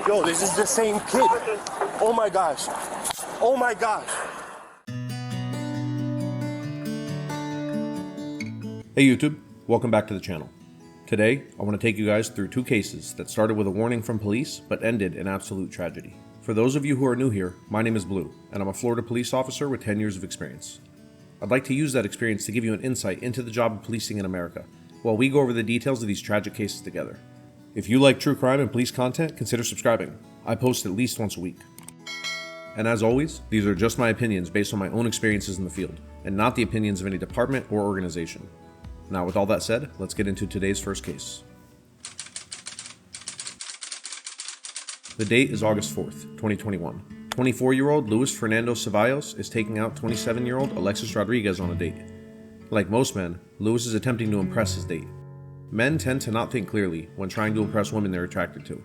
Yo, this is the same kid. Oh my gosh. Oh my gosh. Hey YouTube, welcome back to the channel. Today, I want to take you guys through two cases that started with a warning from police but ended in absolute tragedy. For those of you who are new here, my name is Blue, and I'm a Florida police officer with 10 years of experience. I'd like to use that experience to give you an insight into the job of policing in America, while we go over the details of these tragic cases together. If you like true crime and police content, consider subscribing. I post at least once a week. And as always, these are just my opinions based on my own experiences in the field, and not the opinions of any department or organization. Now with all that said, let's get into today's first case. The date is August 4th, 2021. 24-year-old Luis Fernando Ceballos is taking out 27-year-old Alexis Rodriguez on a date. Like most men, Luis is attempting to impress his date. Men tend to not think clearly when trying to impress women they're attracted to.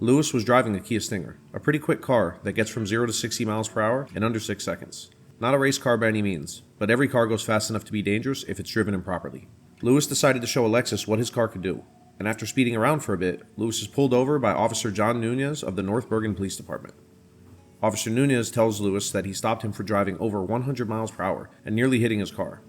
Luis was driving a Kia Stinger, a pretty quick car that gets from 0 to 60 miles per hour in under 6 seconds. Not a race car by any means, but every car goes fast enough to be dangerous if it's driven improperly. Luis decided to show Alexis what his car could do, and after speeding around for a bit, Luis is pulled over by Officer John Nunez of the North Bergen Police Department. Officer Nunez tells Luis that he stopped him for driving over 100 miles per hour and nearly hitting his car.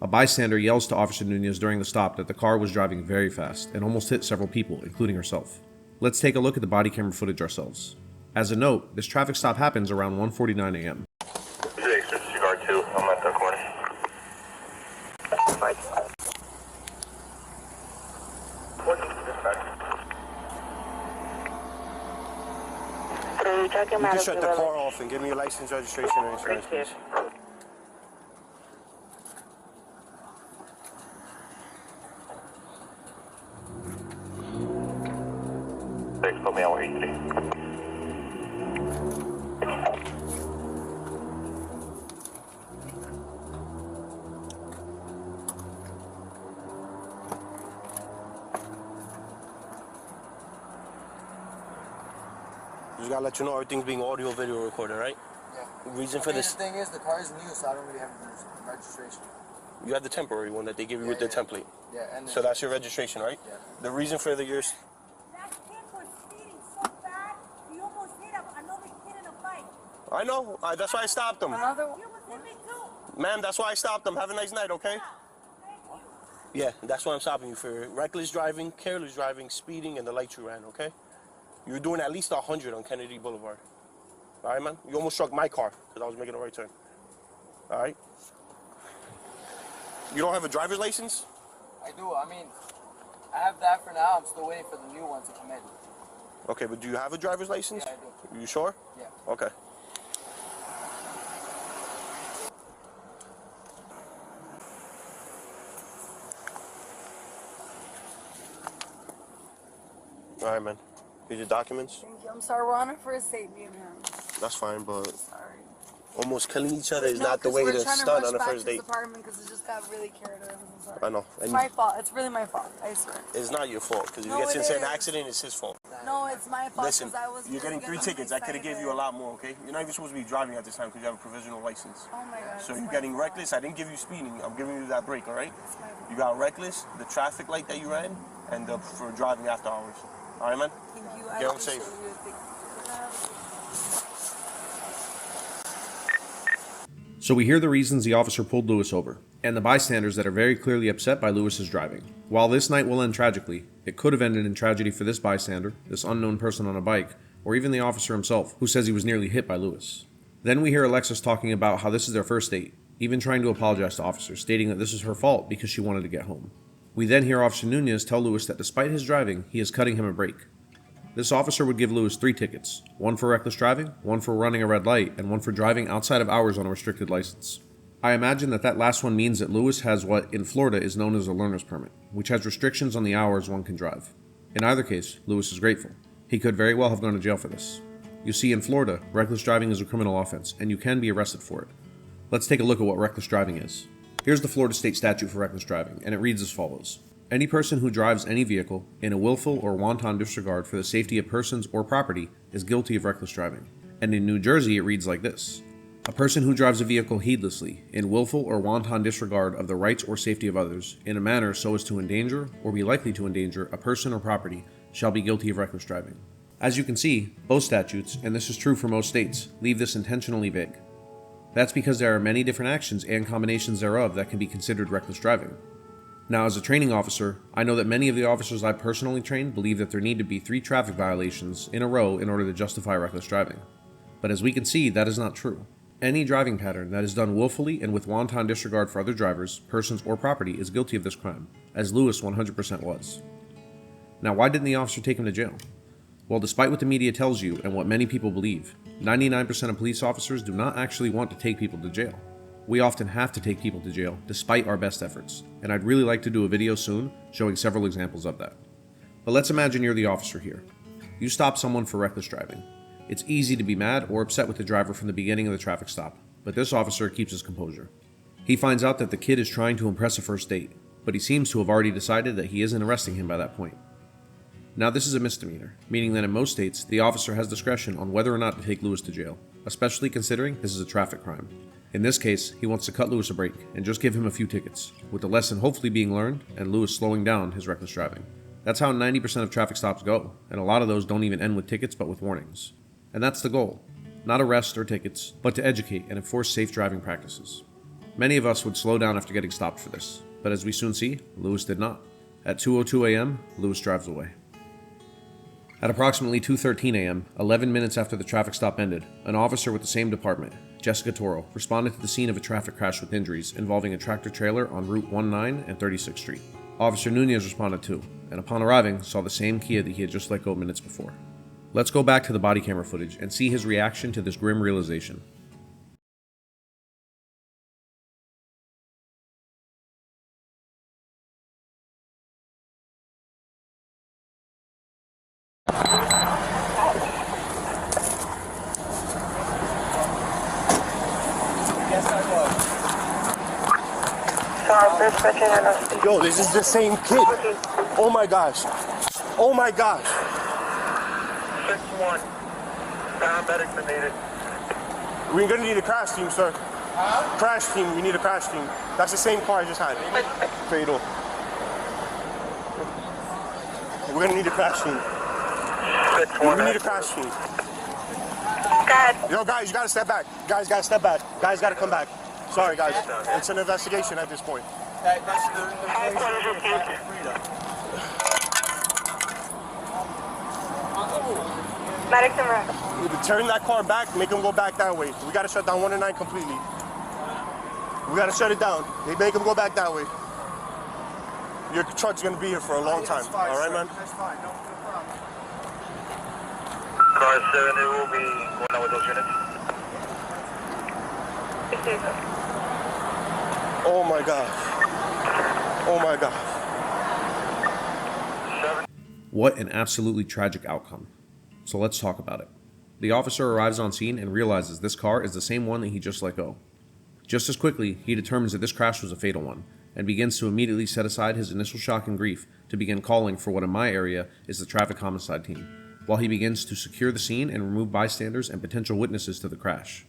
A bystander yells to Officer Nunez during the stop that the car was driving very fast and almost hit several people, including herself. Let's take a look at the body camera footage ourselves. As a note, this traffic stop happens around 1:49 a.m. Cigar 2, I'm at the corner. You can shut the car off and give me your license, registration, and insurance, please. Thanks, put me on 183. Just gotta let you know everything's being audio video recorded, right? Yeah. Reason for this? The thing is, the car is new, so I don't really have a registration. You have the temporary one that they give you with the template. Yeah, and So that's your registration, right? Yeah. The reason for the yours. That kid was speeding so bad, he almost hit another kid in a bike. I know. That's why I stopped him. another You almost hit me too. Ma'am, that's why I stopped him. Have a nice night, okay? Thank you. Yeah, that's why I'm stopping you for reckless driving, careless driving, speeding, and the lights you ran, okay? You were doing at least 100 on Kennedy Boulevard. All right, man? You almost struck my car because I was making a right turn. All right? You don't have a driver's license? I do. I mean, I have that for now. I'm still waiting for the new one to come in. Okay, but do you have a driver's license? Yeah, I do. You sure? Yeah. Okay. All right, man. Here's your documents. Thank you. I'm sorry, we're on a first date, me and him. That's fine, but Sorry. almost killing each other is No, not the 'cause way we're to trying stunt rush on a back first to date. this apartment because it just got really carried away. I'm sorry. I know. It's And my fault. It's really my fault. I swear. it's not your fault because if No, he gets it into an is. accident, it's his fault. No, it's my fault. Listen, 'Cause I was you're getting 3 really tickets. I could have gave you a excited. lot more, okay? You're not even supposed to be driving at this time because you have a provisional license. Oh my God. So it's you're my getting fault. reckless. I didn't give you speeding. I'm giving you that break, all right? It's my fault. You got reckless, the traffic light that you ran, and for driving after hours. All right, man? Thank you. Get home safe. appreciate you. Thank you. So we hear the reasons the officer pulled Luis over, and the bystanders that are very clearly upset by Luis's driving. While this night will end tragically, it could have ended in tragedy for this bystander, this unknown person on a bike, or even the officer himself, who says he was nearly hit by Luis. Then we hear Alexis talking about how this is their first date, even trying to apologize to officers, stating that this is her fault because she wanted to get home. We then hear Officer Nunez tell Luis that despite his driving, he is cutting him a break. This officer would give Luis 3 tickets, one for reckless driving, one for running a red light, and one for driving outside of hours on a restricted license. I imagine that last one means that Luis has what in Florida is known as a learner's permit, which has restrictions on the hours one can drive. In either case, Luis is grateful. He could very well have gone to jail for this. You see, in Florida, reckless driving is a criminal offense, and you can be arrested for it. Let's take a look at what reckless driving is. Here's the Florida state statute for reckless driving, and it reads as follows. Any person who drives any vehicle in a willful or wanton disregard for the safety of persons or property is guilty of reckless driving. And in New Jersey, it reads like this. A person who drives a vehicle heedlessly, in willful or wanton disregard of the rights or safety of others, in a manner so as to endanger, or be likely to endanger, a person or property, shall be guilty of reckless driving. As you can see, both statutes, and this is true for most states, leave this intentionally vague. That's because there are many different actions and combinations thereof that can be considered reckless driving. Now, as a training officer, I know that many of the officers I personally trained believe that there need to be 3 traffic violations in a row in order to justify reckless driving. But as we can see, that is not true. Any driving pattern that is done willfully and with wanton disregard for other drivers, persons, or property is guilty of this crime, as Lewis 100% was. Now, why didn't the officer take him to jail? Well, despite what the media tells you and what many people believe, 99% of police officers do not actually want to take people to jail. We often have to take people to jail despite our best efforts, and I'd really like to do a video soon showing several examples of that. But let's imagine you're the officer here. You stop someone for reckless driving. It's easy to be mad or upset with the driver from the beginning of the traffic stop, but this officer keeps his composure. He finds out that the kid is trying to impress a first date, but he seems to have already decided that he isn't arresting him by that point. Now, this is a misdemeanor, meaning that in most states, the officer has discretion on whether or not to take Lewis to jail, especially considering this is a traffic crime. In this case, he wants to cut Lewis a break and just give him a few tickets, with the lesson hopefully being learned and Lewis slowing down his reckless driving. That's how 90% of traffic stops go, and a lot of those don't even end with tickets but with warnings. And that's the goal. Not arrests or tickets, but to educate and enforce safe driving practices. Many of us would slow down after getting stopped for this, but as we soon see, Lewis did not. At 2:02 a.m., Lewis drives away. At approximately 2:13 a.m., 11 minutes after the traffic stop ended, an officer with the same department, Jessica Toro, responded to the scene of a traffic crash with injuries involving a tractor-trailer on Route 19 and 36th Street. Officer Nunez responded too, and upon arriving, saw the same Kia that he had just let go minutes before. Let's go back to the body camera footage and see his reaction to this grim realization. Yes, I was. Yo, this is the same kid. Oh my gosh. Oh my gosh. 6-1. Paramedics are needed. We're gonna need a crash team, sir. Huh? Crash team, we need a crash team. That's the same car I just had. Fatal. We're gonna need a crash team. 6-1. We need a crash team. God. Yo, guys, you gotta step back. Guys, gotta step back. Guys, gotta come back. Sorry, guys. It's an investigation at this point. That's the freedom. Medics and rec. Turn that car back, make them go back that way. We gotta shut down 1 and 9 completely. We gotta shut it down. They make them go back that way. Your truck's gonna be here for a long time. All right, man? That's fine. No problem. Car 7, it will be going out with those units. Oh my God. Oh my God. 7. What an absolutely tragic outcome. So let's talk about it. The officer arrives on scene and realizes this car is the same one that he just let go. Just as quickly, he determines that this crash was a fatal one, and begins to immediately set aside his initial shock and grief to begin calling for what in my area is the traffic homicide team, while he begins to secure the scene and remove bystanders and potential witnesses to the crash.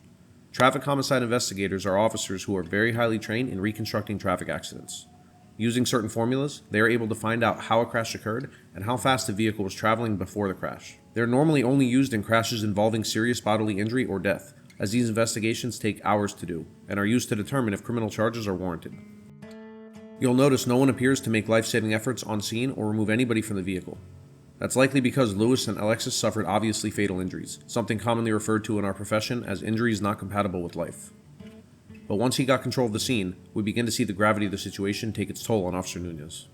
Traffic homicide investigators are officers who are very highly trained in reconstructing traffic accidents. Using certain formulas, they are able to find out how a crash occurred and how fast the vehicle was traveling before the crash. They are normally only used in crashes involving serious bodily injury or death, as these investigations take hours to do, and are used to determine if criminal charges are warranted. You'll notice no one appears to make life-saving efforts on scene or remove anybody from the vehicle. That's likely because Lewis and Alexis suffered obviously fatal injuries, something commonly referred to in our profession as injuries not compatible with life. But once he got control of the scene, we begin to see the gravity of the situation take its toll on Officer Nunez.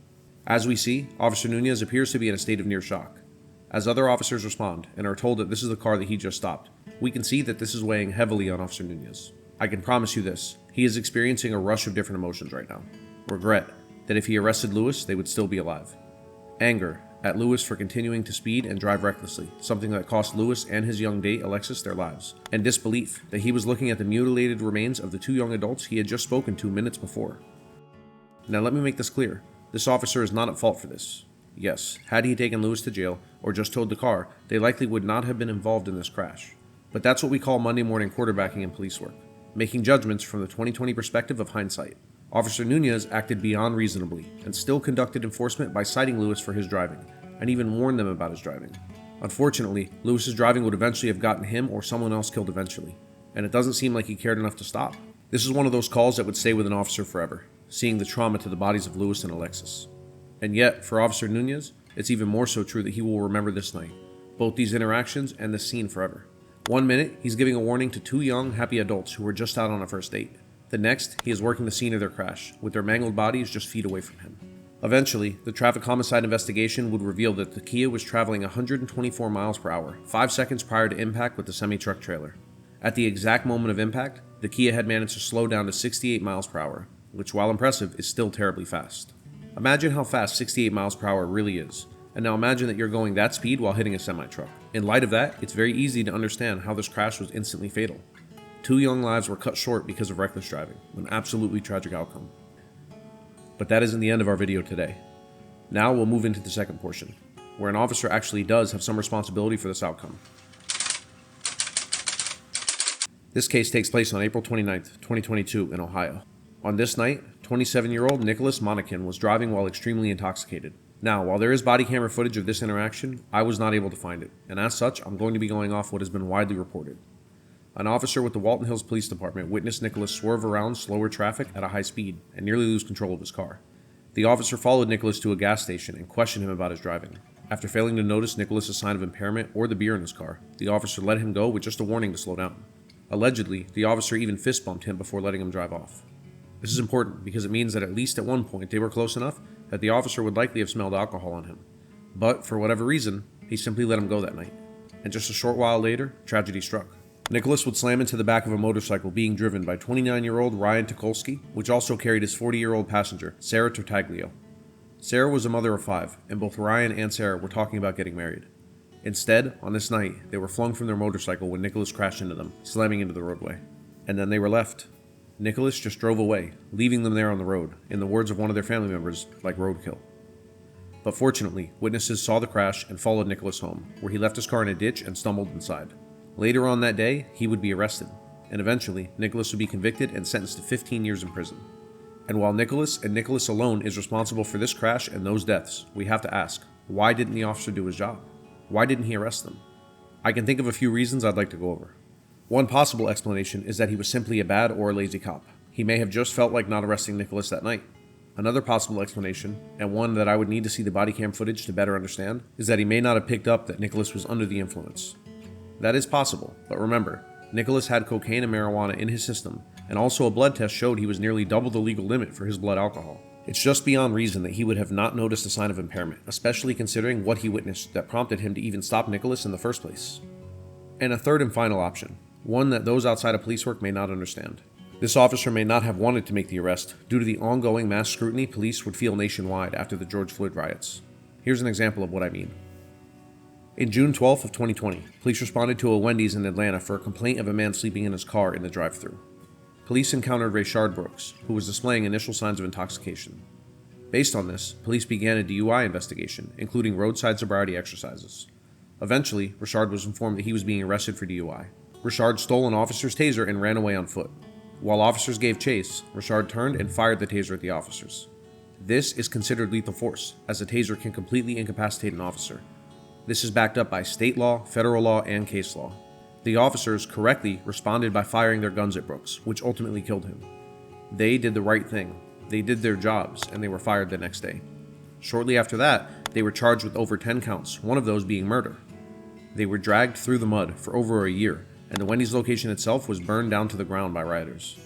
As we see, Officer Nunez appears to be in a state of near shock. As other officers respond and are told that this is the car that he just stopped, we can see that this is weighing heavily on Officer Nunez. I can promise you this, he is experiencing a rush of different emotions right now. Regret, that if he arrested Lewis, they would still be alive. Anger, at Lewis for continuing to speed and drive recklessly, something that cost Lewis and his young date Alexis their lives. And disbelief, that he was looking at the mutilated remains of the 2 young adults he had just spoken to minutes before. Now let me make this clear, this officer is not at fault for this. Yes, had he taken Lewis to jail, or just towed the car, they likely would not have been involved in this crash. But that's what we call Monday morning quarterbacking in police work. making judgments from the 2020 perspective of hindsight. Officer Nunez acted beyond reasonably and still conducted enforcement by citing Lewis for his driving, and even warned them about his driving. Unfortunately, Lewis's driving would eventually have gotten him or someone else killed eventually, and it doesn't seem like he cared enough to stop. This is one of those calls that would stay with an officer forever, seeing the trauma to the bodies of Lewis and Alexis. And yet, for Officer Nunez, it's even more so true that he will remember this night, both these interactions and this scene forever. One minute, he's giving a warning to two young, happy adults who were just out on a first date. The next, he is working the scene of their crash, with their mangled bodies just feet away from him. Eventually, the traffic homicide investigation would reveal that the Kia was traveling 124 miles per hour, 5 seconds prior to impact with the semi-truck trailer. At the exact moment of impact, the Kia had managed to slow down to 68 miles per hour, which, while impressive, is still terribly fast. Imagine how fast 68 miles per hour really is, and now imagine that you're going that speed while hitting a semi-truck. In light of that, it's very easy to understand how this crash was instantly fatal. 2 young lives were cut short because of reckless driving, an absolutely tragic outcome. But that isn't the end of our video today. Now we'll move into the second portion, where an officer actually does have some responsibility for this outcome. This case takes place on April 29th, 2022 in Ohio. On this night, 27-year-old Nicholas Monacan was driving while extremely intoxicated. Now, while there is body camera footage of this interaction, I was not able to find it, and as such, I'm going to be going off what has been widely reported. An officer with the Walton Hills Police Department witnessed Nicholas swerve around slower traffic at a high speed and nearly lose control of his car. The officer followed Nicholas to a gas station and questioned him about his driving. After failing to notice Nicholas' sign of impairment or the beer in his car, the officer let him go with just a warning to slow down. Allegedly, the officer even fist bumped him before letting him drive off. This is important because it means that at least at one point they were close enough that the officer would likely have smelled alcohol on him. But for whatever reason, he simply let him go that night. And just a short while later, tragedy struck. Nicholas would slam into the back of a motorcycle being driven by 29-year-old Ryan Tukolsky, which also carried his 40-year-old passenger, Sarah Tartaglio. Sarah was a mother of 5, and both Ryan and Sarah were talking about getting married. Instead, on this night, they were flung from their motorcycle when Nicholas crashed into them, slamming into the roadway. And then they were left. Nicholas just drove away, leaving them there on the road, in the words of one of their family members, like roadkill. But fortunately, witnesses saw the crash and followed Nicholas home, where he left his car in a ditch and stumbled inside. Later on that day, he would be arrested, and eventually, Nicholas would be convicted and sentenced to 15 years in prison. And while Nicholas and Nicholas alone is responsible for this crash and those deaths, we have to ask, why didn't the officer do his job? Why didn't he arrest them? I can think of a few reasons I'd like to go over. One possible explanation is that he was simply a bad or a lazy cop. He may have just felt like not arresting Nicholas that night. Another possible explanation, and one that I would need to see the body cam footage to better understand, is that he may not have picked up that Nicholas was under the influence. That is possible, but remember, Nicholas had cocaine and marijuana in his system, and also a blood test showed he was nearly double the legal limit for his blood alcohol. It's just beyond reason that he would have not noticed a sign of impairment, especially considering what he witnessed that prompted him to even stop Nicholas in the first place. And a third and final option, one that those outside of police work may not understand. This officer may not have wanted to make the arrest due to the ongoing mass scrutiny police would feel nationwide after the George Floyd riots. Here's an example of what I mean. In June 12th of 2020, police responded to a Wendy's in Atlanta for a complaint of a man sleeping in his car in the drive-thru. Police encountered Rayshard Brooks, who was displaying initial signs of intoxication. Based on this, police began a DUI investigation, including roadside sobriety exercises. Eventually, Rayshard was informed that he was being arrested for DUI. Rayshard stole an officer's taser and ran away on foot. While officers gave chase, Rayshard turned and fired the taser at the officers. This is considered lethal force, as a taser can completely incapacitate an officer. This is backed up by state law, federal law, and case law. The officers correctly responded by firing their guns at Brooks, which ultimately killed him. They did the right thing. They did their jobs, and they were fired the next day. Shortly after that, they were charged with over 10 counts, one of those being murder. They were dragged through the mud for over a year, and the Wendy's location itself was burned down to the ground by rioters.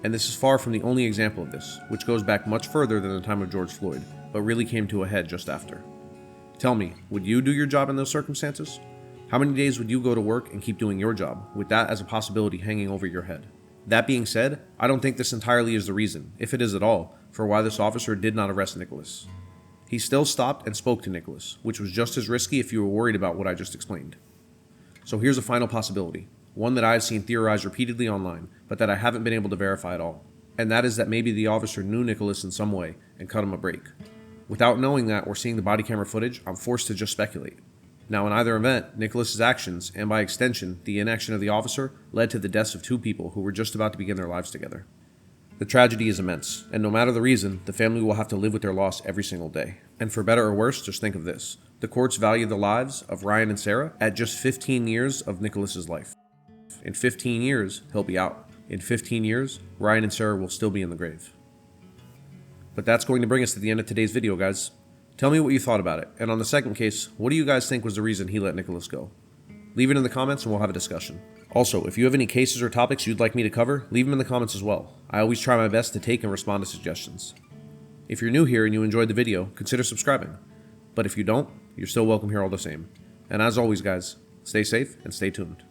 And this is far from the only example of this, which goes back much further than the time of George Floyd, but really came to a head just after. Tell me, would you do your job in those circumstances? How many days would you go to work and keep doing your job, with that as a possibility hanging over your head? That being said, I don't think this entirely is the reason, if it is at all, for why this officer did not arrest Nicholas. He still stopped and spoke to Nicholas, which was just as risky if you were worried about what I just explained. So here's a final possibility, one that I have seen theorized repeatedly online, but that I haven't been able to verify at all. And that is that maybe the officer knew Nicholas in some way and cut him a break. Without knowing that or seeing the body camera footage, I'm forced to just speculate. Now, in either event, Nicholas's actions, and by extension, the inaction of the officer, led to the deaths of two people who were just about to begin their lives together. The tragedy is immense, and no matter the reason, the family will have to live with their loss every single day. And for better or worse, just think of this. The courts value the lives of Ryan and Sarah at just 15 years of Nicholas's life. In 15 years, he'll be out. In 15 years, Ryan and Sarah will still be in the grave. But that's going to bring us to the end of today's video, guys. Tell me what you thought about it, and on the second case, what do you guys think was the reason he let Nicholas go? Leave it in the comments and we'll have a discussion. Also, if you have any cases or topics you'd like me to cover, leave them in the comments as well. I always try my best to take and respond to suggestions. If you're new here and you enjoyed the video, consider subscribing. But if you don't, you're still welcome here all the same. And as always, guys, stay safe and stay tuned.